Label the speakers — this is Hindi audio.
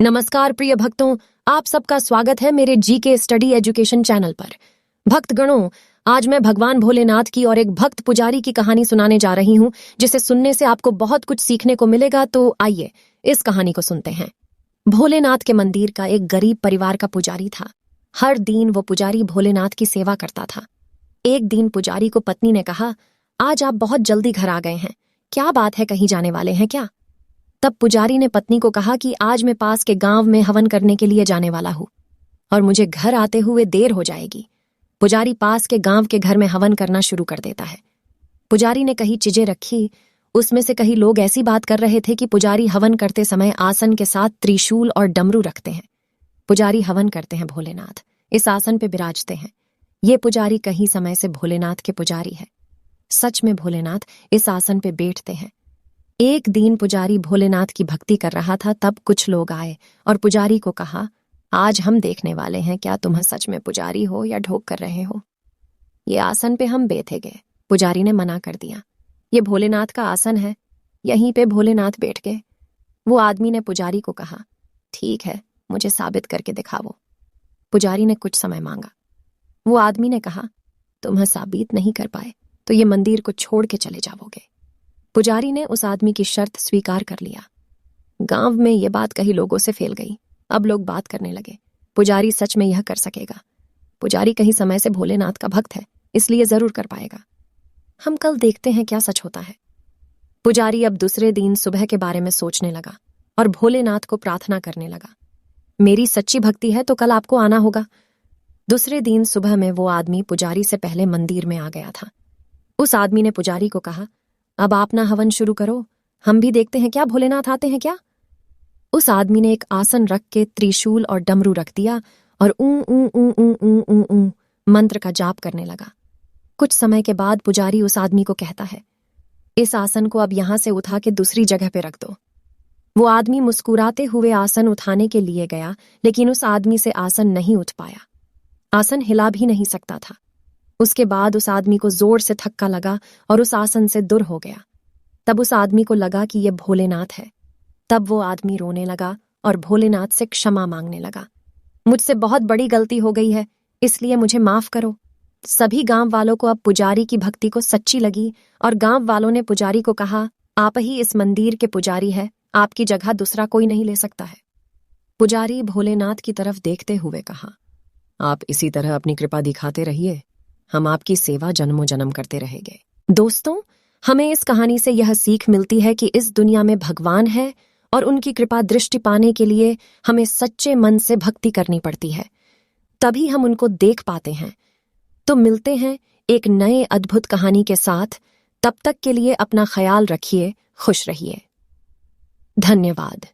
Speaker 1: नमस्कार प्रिय भक्तों, आप सबका स्वागत है मेरे जीके स्टडी एजुकेशन चैनल पर। भक्तगणों, आज मैं भगवान भोलेनाथ की और एक भक्त पुजारी की कहानी सुनाने जा रही हूँ, जिसे सुनने से आपको बहुत कुछ सीखने को मिलेगा। तो आइए इस कहानी को सुनते हैं। भोलेनाथ के मंदिर का एक गरीब परिवार का पुजारी था। हर दिन वो पुजारी भोलेनाथ की सेवा करता था। एक दिन पुजारी को पत्नी ने कहा, आज आप बहुत जल्दी घर आ गए हैं, क्या बात है, कहीं जाने वाले हैं क्या? तब पुजारी ने पत्नी को कहा कि आज मैं पास के गांव में हवन करने के लिए जाने वाला हूं और मुझे घर आते हुए देर हो जाएगी। पुजारी पास के गांव के घर में हवन करना शुरू कर देता है। पुजारी ने कहीं चीजें रखी, उसमें से कई लोग ऐसी बात कर रहे थे कि पुजारी हवन करते समय आसन के साथ त्रिशूल और डमरू रखते हैं। पुजारी हवन करते हैं, भोलेनाथ इस आसन पे विराजते हैं। ये पुजारी कहीं समय से भोलेनाथ के पुजारी है। सच में भोलेनाथ इस आसन पे बैठते हैं। एक दिन पुजारी भोलेनाथ की भक्ति कर रहा था, तब कुछ लोग आए और पुजारी को कहा, आज हम देखने वाले हैं क्या तुम सच में पुजारी हो या ढोंग कर रहे हो। ये आसन पे हम बैठेंगे। पुजारी ने मना कर दिया, ये भोलेनाथ का आसन है, यहीं पे भोलेनाथ बैठ गए। वो आदमी ने पुजारी को कहा, ठीक है, मुझे साबित करके दिखाओ। पुजारी ने कुछ समय मांगा। वो आदमी ने कहा, तुम साबित नहीं कर पाए तो ये मंदिर को छोड़ के चले जाओगे। पुजारी ने उस आदमी की शर्त स्वीकार कर लिया। गांव में ये बात कई लोगों से फैल गई। अब लोग बात करने लगे, पुजारी सच में यह कर सकेगा। पुजारी कहीं समय से भोलेनाथ का भक्त है, इसलिए जरूर कर पाएगा। हम कल देखते हैं क्या सच होता है। पुजारी अब दूसरे दिन सुबह के बारे में सोचने लगा और भोलेनाथ को प्रार्थना करने लगा, मेरी सच्ची भक्ति है तो कल आपको आना होगा। दूसरे दिन सुबह में वो आदमी पुजारी से पहले मंदिर में आ गया था। उस आदमी ने पुजारी को कहा, अब आप ना हवन शुरू करो, हम भी देखते हैं क्या भोलेनाथ आते हैं क्या। उस आदमी ने एक आसन रख के त्रिशूल और डमरू रख दिया और ऊ ऊ ऊ ऊ ऊ ऊ ऊ मंत्र का जाप करने लगा। कुछ समय के बाद पुजारी उस आदमी को कहता है, इस आसन को अब यहां से उठा के दूसरी जगह पे रख दो। वो आदमी मुस्कुराते हुए आसन उठाने के लिए गया, लेकिन उस आदमी से आसन नहीं उठ पाया। आसन हिला भी नहीं सकता था। उसके बाद उस आदमी को जोर से धक्का लगा और उस आसन से दूर हो गया। तब उस आदमी को लगा कि यह भोलेनाथ है। तब वो आदमी रोने लगा और भोलेनाथ से क्षमा मांगने लगा, मुझसे बहुत बड़ी गलती हो गई है, इसलिए मुझे माफ करो। सभी गांव वालों को अब पुजारी की भक्ति को सच्ची लगी और गांव वालों ने पुजारी को कहा, आप ही इस मंदिर के पुजारी है, आपकी जगह दूसरा कोई नहीं ले सकता है। पुजारी भोलेनाथ की तरफ देखते हुए कहा, आप इसी तरह अपनी कृपा दिखाते रहिए, हम आपकी सेवा जन्मों जन्म करते रहेंगे। दोस्तों, हमें इस कहानी से यह सीख मिलती है कि इस दुनिया में भगवान है और उनकी कृपा दृष्टि पाने के लिए हमें सच्चे मन से भक्ति करनी पड़ती है, तभी हम उनको देख पाते हैं। तो मिलते हैं एक नए अद्भुत कहानी के साथ। तब तक के लिए अपना ख्याल रखिए, खुश रहिए। धन्यवाद।